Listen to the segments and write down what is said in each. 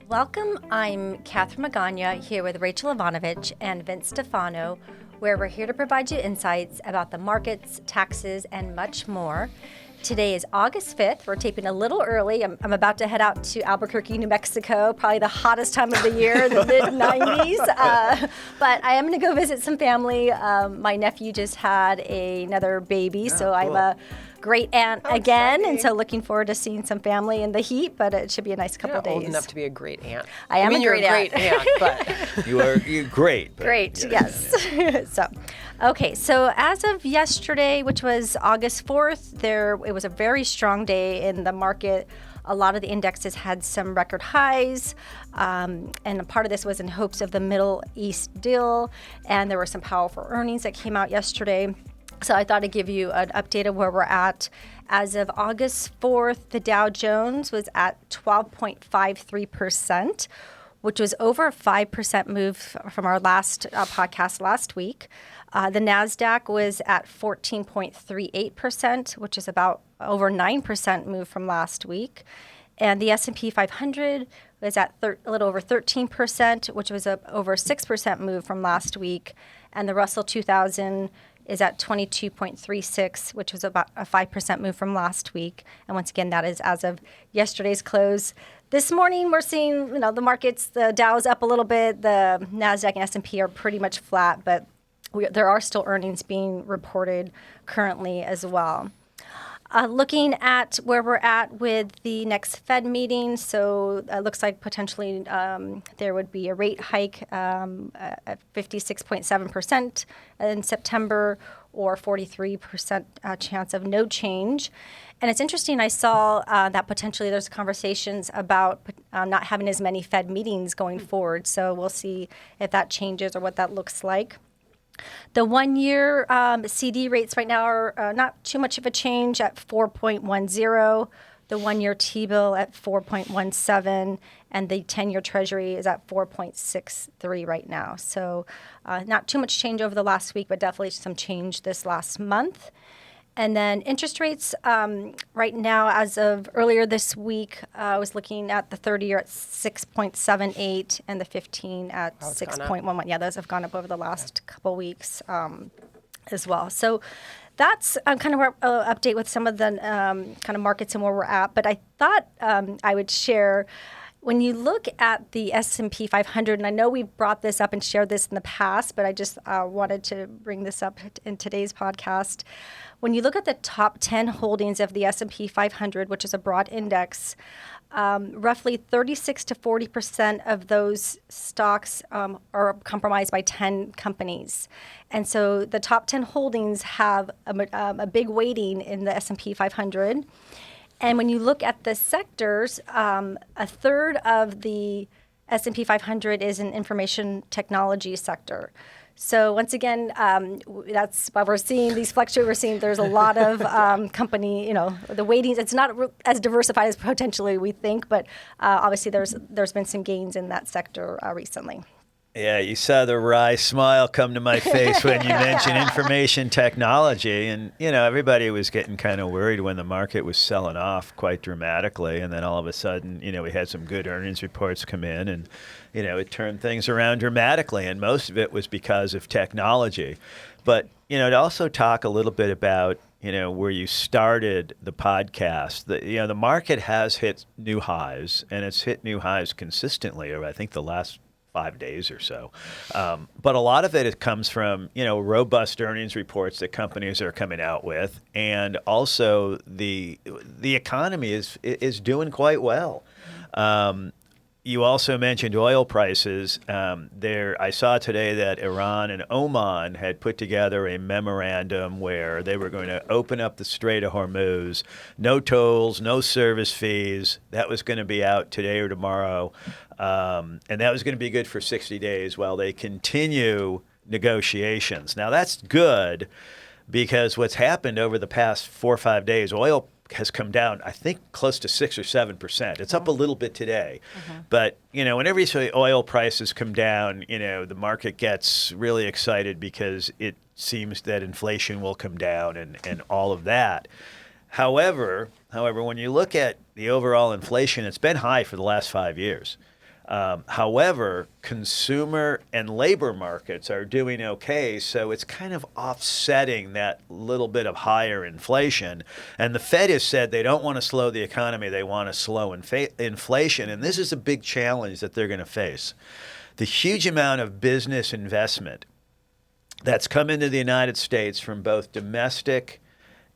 Welcome, I'm Catherine Magaña here with Rachel Ivanovich and Vince Stefano, where we're here to provide you insights about the markets, taxes, and much more. Today is August 5th. We're taping a little early. I'm about to head out to Albuquerque, New Mexico, probably the hottest time of the year in the mid-90s. But I am going to go visit some family. My nephew just had another baby, so cool. I'm a great aunt again, exciting. And so looking forward to seeing some family in the heat, but it should be a nice couple days. You're old enough to be a great aunt. I mean, you're a great aunt, but you're great. Great, yes. So as of yesterday, which was August 4th, it was a very strong day in the market. A lot of the indexes had some record highs, and a part of this was in hopes of the Middle East deal, and there were some powerful earnings that came out yesterday. So I thought I'd give you an update of where we're at. As of August 4th, the Dow Jones was at 12.53%, which was over a 5% move from our last podcast last week. The NASDAQ was at 14.38%, which is about over 9% move from last week. And the S&P 500 was at a little over 13%, which was over a 6% move from last week. And the Russell 2000 is at 22.36, which was about a 5% move from last week. And once again, that is as of yesterday's close. This morning, we're seeing, the markets, the Dow's up a little bit. The NASDAQ and S&P are pretty much flat, but there are still earnings being reported currently as well. Looking at where we're at with the next Fed meeting, so it looks like potentially there would be a rate hike at 56.7% in September, or 43% chance of no change. And it's interesting, I saw that potentially there's conversations about not having as many Fed meetings going forward, so we'll see if that changes or what that looks like. The one-year CD rates right now are not too much of a change at 4.10. The one-year T-bill at 4.17, and the 10-year Treasury is at 4.63 right now. So not too much change over the last week, but definitely some change this last month. And then interest rates right now, as of earlier this week, I was looking at the 30-year at 6.78 and the 15 at 6.11. Yeah, those have gone up over the last couple weeks as well. So that's kind of our update with some of the kind of markets and where we're at. But I thought I would share, when you look at the S&P 500, and I know we've brought this up and shared this in the past, but I just wanted to bring this up in today's podcast. When you look at the top 10 holdings of the S&P 500, which is a broad index, roughly 36 to 40% of those stocks are compromised by 10 companies. And so the top 10 holdings have a big weighting in the S&P 500. And when you look at the sectors, a third of the S&P 500 is an information technology sector. So once again, that's why we're seeing these fluctuate. We're seeing there's a lot of company, the weightings. It's not as diversified as potentially we think, but obviously there's been some gains in that sector recently. Yeah, you saw the wry smile come to my face when you mentioned information technology. And, everybody was getting kind of worried when the market was selling off quite dramatically. And then all of a sudden, we had some good earnings reports come in and, it turned things around dramatically. And most of it was because of technology. But, to also talk a little bit about, where you started the podcast, the market has hit new highs, and it's hit new highs consistently over, I think, the last 5 days or so. But a lot of it comes from, robust earnings reports that companies are coming out with. And also the economy is doing quite well. You also mentioned oil prices. I saw today that Iran and Oman had put together a memorandum where they were going to open up the Strait of Hormuz, no tolls, no service fees. That was going to be out today or tomorrow. And that was going to be good for 60 days while they continue negotiations. Now, that's good because what's happened over the past 4 or 5 days, oil has come down, I think, close to 6 or 7%. It's up a little bit today. Mm-hmm. But, whenever you see oil prices come down, the market gets really excited because it seems that inflation will come down and all of that. However, when you look at the overall inflation, it's been high for the last 5 years. However, consumer and labor markets are doing okay, so it's kind of offsetting that little bit of higher inflation. And the Fed has said they don't want to slow the economy, they want to slow inflation. And this is a big challenge that they're going to face. The huge amount of business investment that's come into the United States from both domestic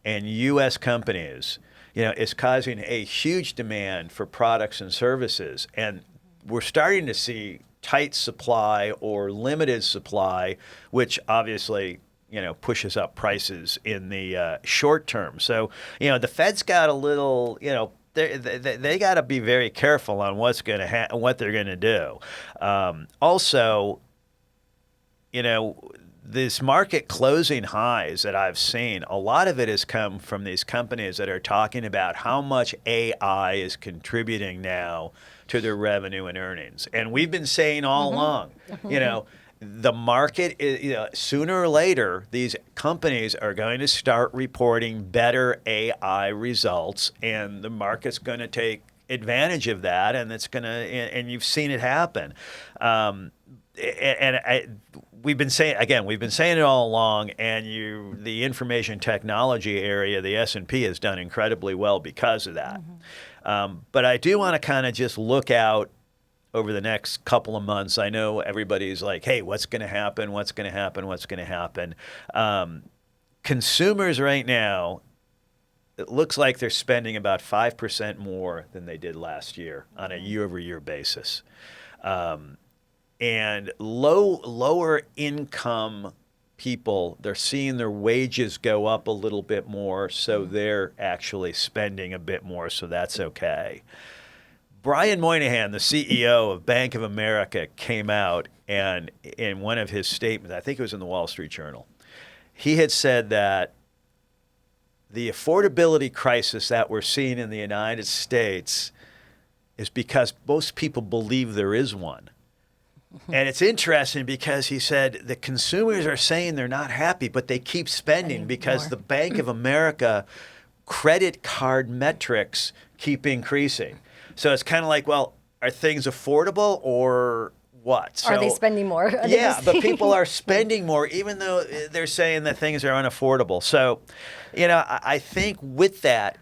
and U.S. companies, is causing a huge demand for products and services. And we're starting to see tight supply or limited supply, which obviously, pushes up prices in the short term. So, the Fed's got a little, they got to be very careful on what they're going to do. Also, this market closing highs that I've seen, a lot of it has come from these companies that are talking about how much AI is contributing now to their revenue and earnings. And we've been saying all along, the market is, sooner or later, these companies are going to start reporting better AI results, and the market's going to take advantage of that, and and you've seen it happen. We've been saying it all along, and the information technology area, the S&P has done incredibly well because of that. But I do want to kind of just look out over the next couple of months. I know everybody's like, hey, what's going to happen? What's going to happen? What's going to happen? Consumers right now, it looks like they're spending about 5% more than they did last year on a year-over-year basis. And lower income people, they're seeing their wages go up a little bit more, so they're actually spending a bit more, so that's okay. Brian Moynihan, the CEO of Bank of America, came out and in one of his statements, I think it was in the Wall Street Journal, he had said that the affordability crisis that we're seeing in the United States is because most people believe there is one. And it's interesting because he said the consumers are saying they're not happy, but they keep spending because the Bank of America credit card metrics keep increasing. So it's kind of like, well, are things affordable or what? So, are they spending more? But people are spending more, even though they're saying that things are unaffordable. So, I think with that,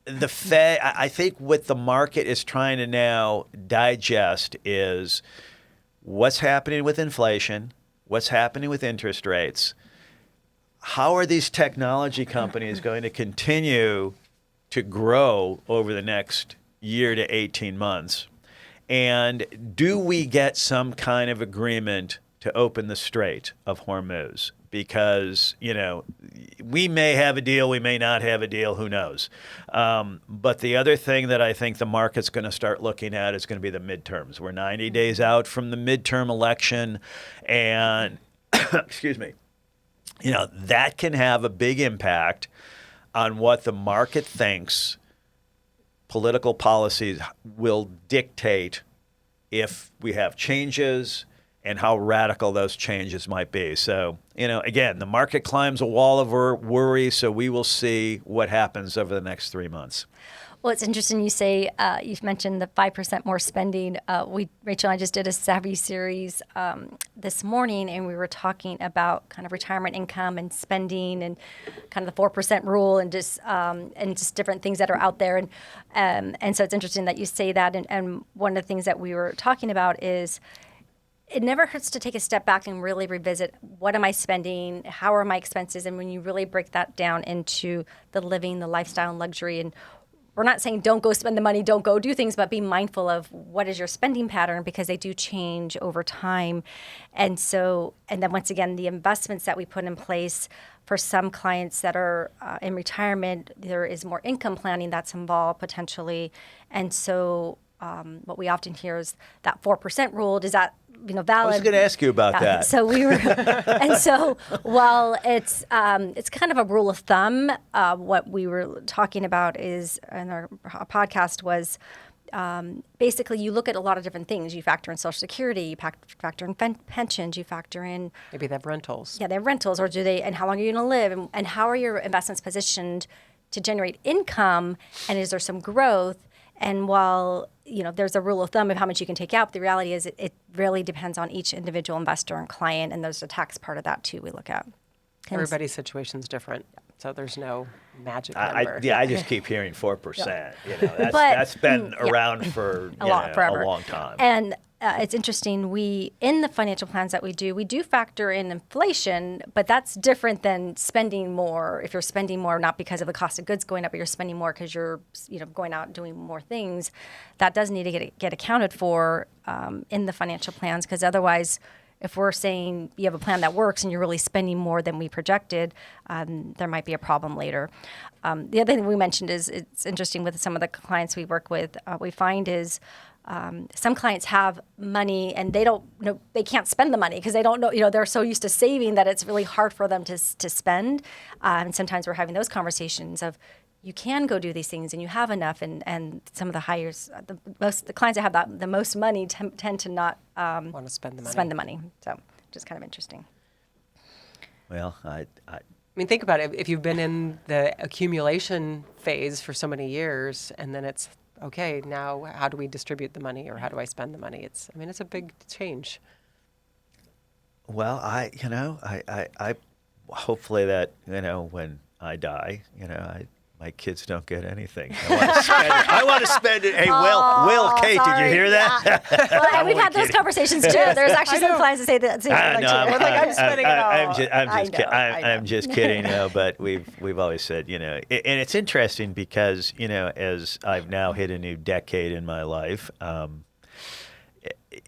the Fed, I think what the market is trying to now digest is what's happening with inflation, what's happening with interest rates, how are these technology companies going to continue to grow over the next year to 18 months, and do we get some kind of agreement to open the Strait of Hormuz? Because, we may have a deal, we may not have a deal, who knows? But the other thing that I think the market's going to start looking at is going to be the midterms. We're 90 days out from the midterm election, and, excuse me, that can have a big impact on what the market thinks political policies will dictate if we have changes and how radical those changes might be. So, again, the market climbs a wall of worry, so we will see what happens over the next 3 months. Well, it's interesting you say, you've mentioned the 5% more spending. Rachel and I just did a Savvy series this morning, and we were talking about kind of retirement income and spending and kind of the 4% rule and just different things that are out there. And so it's interesting that you say that. And one of the things that we were talking about is it never hurts to take a step back and really revisit, what am I spending? How are my expenses? And when you really break that down into the living, the lifestyle, and luxury, and we're not saying don't go spend the money, don't go do things, but be mindful of what is your spending pattern, because they do change over time. And then once again, the investments that we put in place for some clients that are in retirement, there is more income planning that's involved potentially. And so what we often hear is that 4% rule. Does that valid? I was going to ask you about that. So and so while it's kind of a rule of thumb, what we were talking about is in our podcast was basically you look at a lot of different things. You factor in Social Security, you factor in pensions, you factor in maybe they have rentals. Yeah, they have rentals, or do they? And how long are you going to live? And how are your investments positioned to generate income? And is there some growth? And while there's a rule of thumb of how much you can take out. But the reality is it really depends on each individual investor and client, and there's a tax part of that too we look at. Everybody's situation's different, so there's no magic I number. just keep hearing 4%. That's been around for forever. a long time. And it's interesting. In the financial plans that we do factor in inflation, but that's different than spending more. If you're spending more, not because of the cost of goods going up, but you're spending more because you're going out and doing more things, that does need to get accounted for in the financial plans, because otherwise, if we're saying you have a plan that works and you're really spending more than we projected, there might be a problem later. The other thing we mentioned is it's interesting with some of the clients we work with, we find is some clients have money and they don't know, they can't spend the money because they don't know, they're so used to saving that it's really hard for them to spend. And sometimes we're having those conversations of, you can go do these things and you have enough, and some of the hires, the clients that have the most money tend to not want to spend the money. So just kind of interesting. Well, I mean, think about it. If you've been in the accumulation phase for so many years, and then it's okay, now how do we distribute the money, or how do I spend the money? It's a big change. Well, I hopefully that when I die, my kids don't get anything. I want to spend it. Hey, Will, Kate, did you hear that? Well, we've had those conversations too. There's actually some clients that say that. I'm spending it all. I'm just kidding. But we've always said, and it's interesting because as I've now hit a new decade in my life, and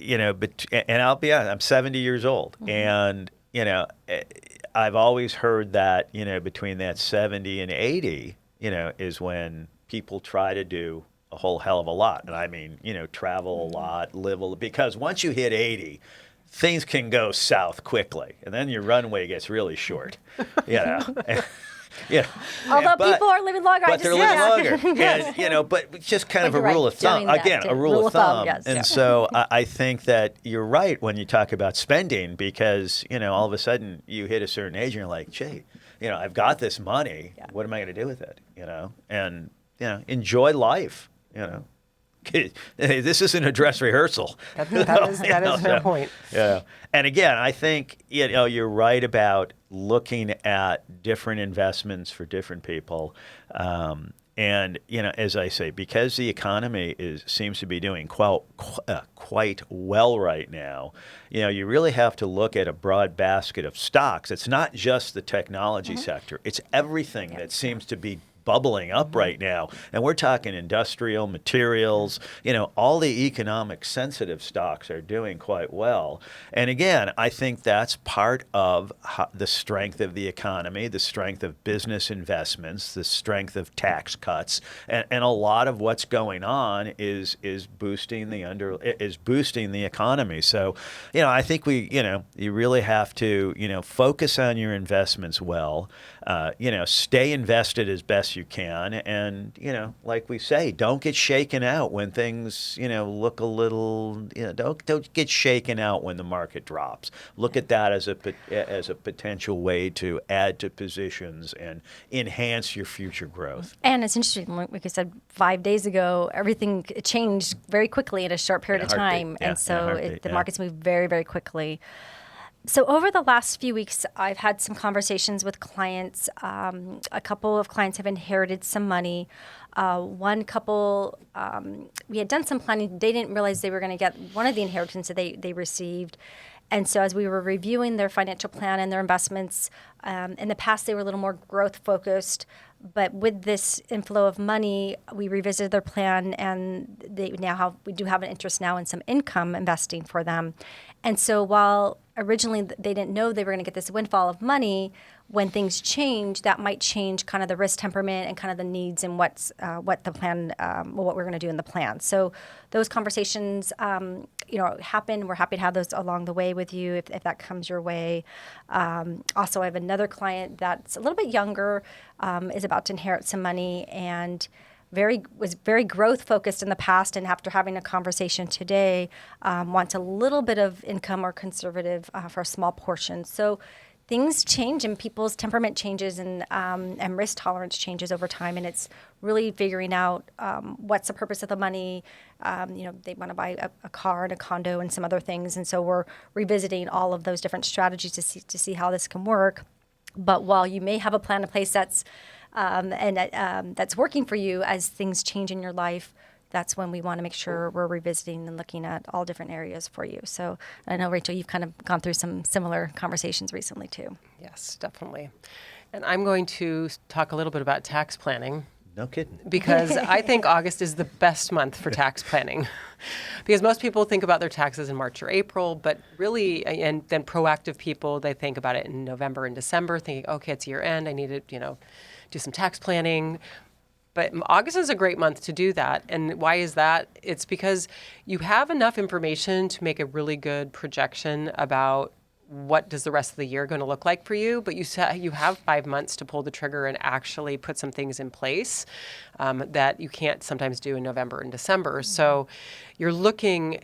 I'll be honest, I'm 70 years old, and I've always heard that between that 70 and 80. Is when people try to do a whole hell of a lot. And I mean, travel a lot, live a lot. Because once you hit 80, things can go south quickly. And then your runway gets really short, Although people are living longer. But they're living longer. And, but it's just kind of a rule of thumb. Again, a rule of thumb. Yes. And so I think that you're right when you talk about spending, because, all of a sudden you hit a certain age and you're like, gee, I've got this money. Yeah. What am I going to do with it? And enjoy life. This isn't a dress rehearsal. That is her point. Yeah. And again, I think you're right about looking at different investments for different people. And as I say, because the economy seems to be doing quite well right now, you really have to look at a broad basket of stocks. It's not just the technology sector; it's everything that seems to be bubbling up right now. And we're talking industrial materials, all the economic sensitive stocks are doing quite well. And again, I think that's part of the strength of the economy, the strength of business investments, the strength of tax cuts. And a lot of what's going on is boosting the economy. So, I think you really have to, focus on your investments well, stay invested as best you can, and like we say, don't get shaken out when things look a little, don't get shaken out when the market drops. Look at that as a potential way to add to positions and enhance your future growth. And it's interesting, like I said, 5 days ago, everything changed very quickly in a short period of time, and so the markets moved very, very quickly. So over the last few weeks, I've had some conversations with clients. A couple of clients have inherited some money. One couple, we had done some planning. They didn't realize they were going to get one of the inheritance that they received. And so as we were reviewing their financial plan and their investments, in the past they were a little more growth focused. But with this inflow of money, we revisited their plan, and we do have an interest now in some income investing for them. And so while originally they didn't know they were going to get this windfall of money, when things change, that might change kind of the risk temperament and kind of the needs and what the plan, what we're going to do in the plan. So those conversations, happen. We're happy to have those along the way with you if that comes your way. Also, I have another client that's a little bit younger, is about to inherit some money, and was very growth focused in the past, and after having a conversation today, wants a little bit of income or conservative for a small portion. So things change and people's temperament changes and risk tolerance changes over time. And it's really figuring out what's the purpose of the money. They want to buy a car and a condo and some other things. And so we're revisiting all of those different strategies to see how this can work. But while you may have a plan in place that's working for you, as things change in your life, that's when we want to make sure we're revisiting and looking at all different areas for you. So I know, Rachel, you've kind of gone through some similar conversations recently too. Yes, definitely. And I'm going to talk a little bit about tax planning. No kidding. Because I think August is the best month for tax planning. Because most people think about their taxes in March or April, but really, and then proactive people, they think about it in November and December, thinking, okay, it's year end, I need to, do some tax planning. But August is a great month to do that. And why is that? It's because you have enough information to make a really good projection about what does the rest of the year going to look like for you, but you have 5 months to pull the trigger and actually put some things in place that you can't sometimes do in November and December. Mm-hmm. So you're looking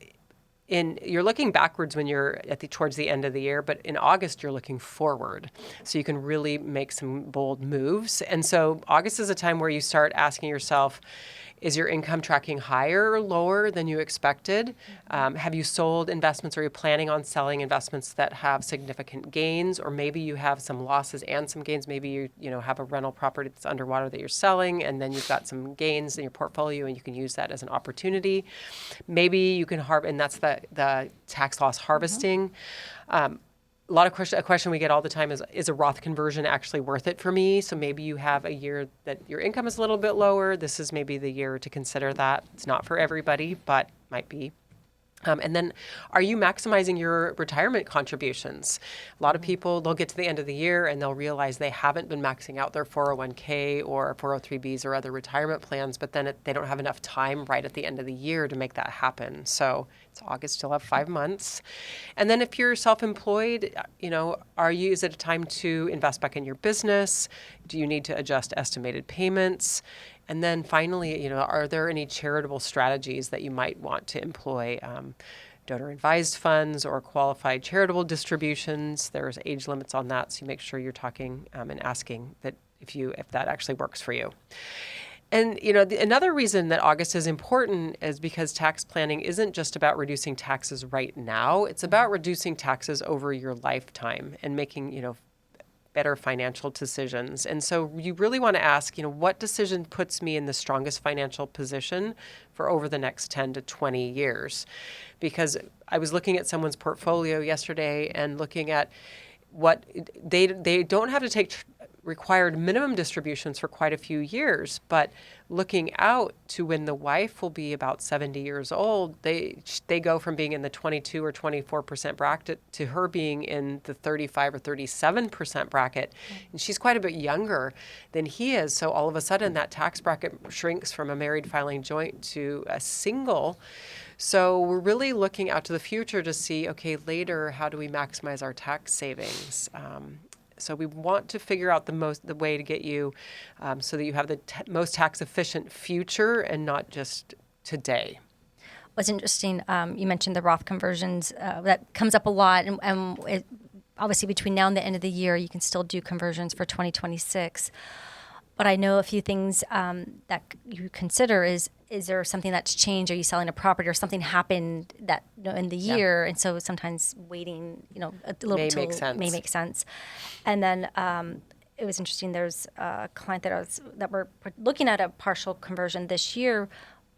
backwards when you're towards the end of the year, but in August you're looking forward. So you can really make some bold moves. And so August is a time where you start asking yourself, is your income tracking higher or lower than you expected? Have you sold investments? Or are you planning on selling investments that have significant gains? Or maybe you have some losses and some gains. Maybe you have a rental property that's underwater that you're selling, and then you've got some gains in your portfolio, and you can use that as an opportunity. Maybe you can and that's the tax loss harvesting. A question we get all the time is a Roth conversion actually worth it for me? So maybe you have a year that your income is a little bit lower. This is maybe the year to consider that. It's not for everybody, but might be. And then are you maximizing your retirement contributions? A lot of people, they'll get to the end of the year and they'll realize they haven't been maxing out their 401k or 403bs or other retirement plans, but then they don't have enough time right at the end of the year to make that happen. So it's August, you'll have 5 months. And then if you're self-employed, is it a time to invest back in your business? Do you need to adjust estimated payments? And then finally, are there any charitable strategies that you might want to employ? Donor-advised funds or qualified charitable distributions. There's age limits on that, so you make sure you're talking and asking that if that actually works for you. And another reason that August is important is because tax planning isn't just about reducing taxes right now. It's about reducing taxes over your lifetime and making better financial decisions. And so you really want to ask, what decision puts me in the strongest financial position for over the next 10 to 20 years? Because I was looking at someone's portfolio yesterday and looking at what they don't have to take required minimum distributions for quite a few years, but looking out to when the wife will be about 70 years old, they go from being in the 22 or 24% bracket to her being in the 35 or 37% bracket. And she's quite a bit younger than he is. So all of a sudden that tax bracket shrinks from a married filing joint to a single. So we're really looking out to the future to see, okay, later, how do we maximize our tax savings? So we want to figure out the way to get you so that you have the most tax efficient future and not just today. What's interesting, you mentioned the Roth conversions. That comes up a lot. And obviously between now and the end of the year, you can still do conversions for 2026. But I know a few things that you consider is there something that's changed? Are you selling a property or something happened that in the year? And so sometimes waiting, a little bit may make sense. And then it was interesting. There's a client that we're looking at a partial conversion this year,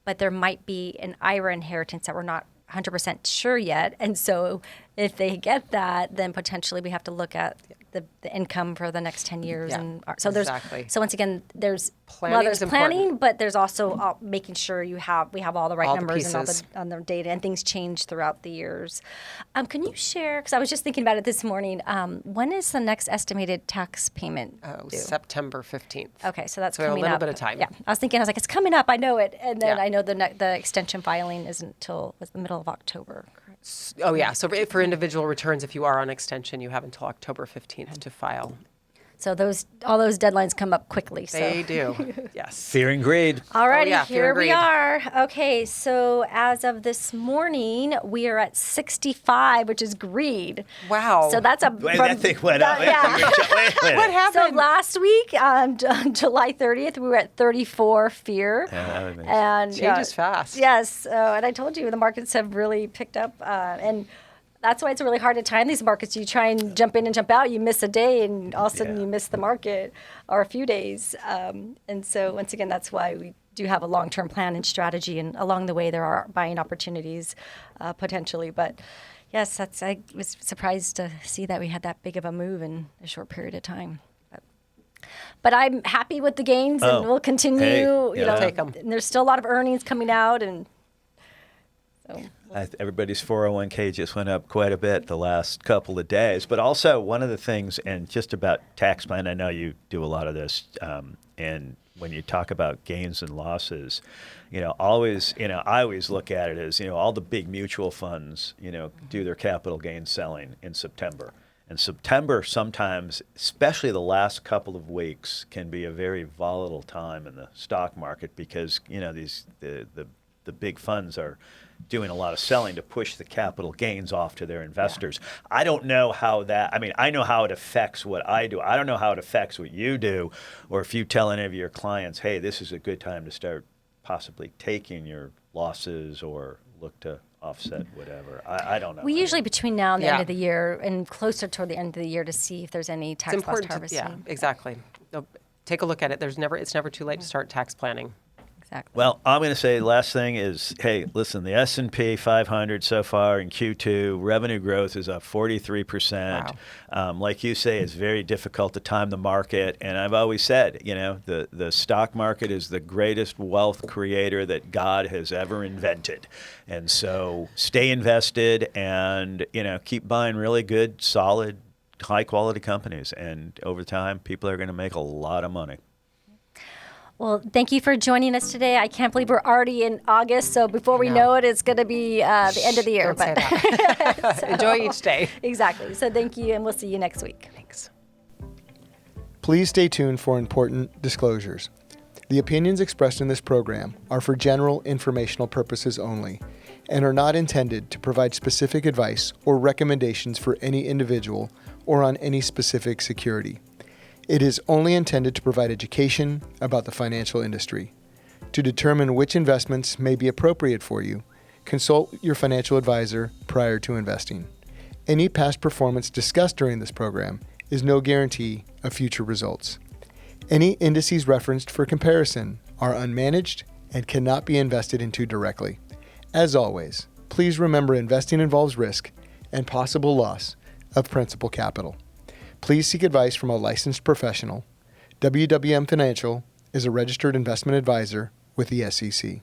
but there might be an IRA inheritance that we're not 100% sure yet. And so if they get that, then potentially we have to look at the income for the next 10 years. Yeah, and so exactly. So once again, there's Planning's planning, important. but there's also making sure we have all the right All the numbers and pieces. all the data, and things change throughout the years. Can you share, because I was just thinking about it this morning, when is the next estimated tax payment due? September 15th. Okay, so that's So we have a coming little up. bit of time. Yeah, I was like, it's coming up. I know it, and then Yeah. I know the extension filing isn't until the middle of October. Correct? Oh, yeah. So for individual returns, if you are on extension, you have until October 15th to file. So all those deadlines come up quickly. They So. do. Yes. Fear and greed. Alrighty, yeah, fear here and we greed. are. Okay, so as of this morning, we are at 65, which is greed. Wow. So that's a Wait, that thing went up. Yeah. Wait a minute. What happened? So last week, on July 30th, we were at 34 fear. Yeah, that would make sense. And Changes fast. Yes, and I told you the markets have really picked up, and that's why it's really hard to time these markets. You try and jump in and jump out, you miss a day, and all of a sudden Yeah. you miss the market or a few days. And so once again, that's why we do have a long-term plan and strategy, and along the way there are buying opportunities potentially. But yes, I was surprised to see that we had that big of a move in a short period of time. But I'm happy with the gains, and we'll continue. Hey, you know, take 'em. and there's still a lot of earnings coming out, and so. Everybody's 401k just went up quite a bit the last couple of days. But also, one of the things, and just about tax plan, I know you do a lot of this, and when you talk about gains and losses, I always look at it as, all the big mutual funds, do their capital gains selling in September. And September sometimes, especially the last couple of weeks, can be a very volatile time in the stock market because, the big funds are doing a lot of selling to push the capital gains off to their investors. Yeah. I don't know how I know how it affects what I do. I don't know how it affects what you do, or if you tell any of your clients, hey, this is a good time to start possibly taking your losses or look to offset whatever. I don't know. We usually between now and the Yeah. end of the year and closer toward the end of the year to see if there's any tax It's loss important harvesting. yeah, exactly. No, take a look at it. It's never too late to start tax planning. Exactly. Well, I'm going to say the last thing is, hey, listen, the S&P 500 so far in Q2, revenue growth is up 43%. Wow. Like you say, it's very difficult to time the market. And I've always said, the stock market is the greatest wealth creator that God has ever invented. And so stay invested and, keep buying really good, solid, high-quality companies. And over time, people are going to make a lot of money. Well, thank you for joining us today. I can't believe we're already in August, so before we know it, it's going to be the end of the year. Don't say that. Enjoy each day. Exactly. So thank you, and we'll see you next week. Thanks. Please stay tuned for important disclosures. The opinions expressed in this program are for general informational purposes only and are not intended to provide specific advice or recommendations for any individual or on any specific security. It is only intended to provide education about the financial industry. To determine which investments may be appropriate for you, consult your financial advisor prior to investing. Any past performance discussed during this program is no guarantee of future results. Any indices referenced for comparison are unmanaged and cannot be invested into directly. As always, please remember investing involves risk and possible loss of principal capital. Please seek advice from a licensed professional. WWM Financial is a registered investment advisor with the SEC.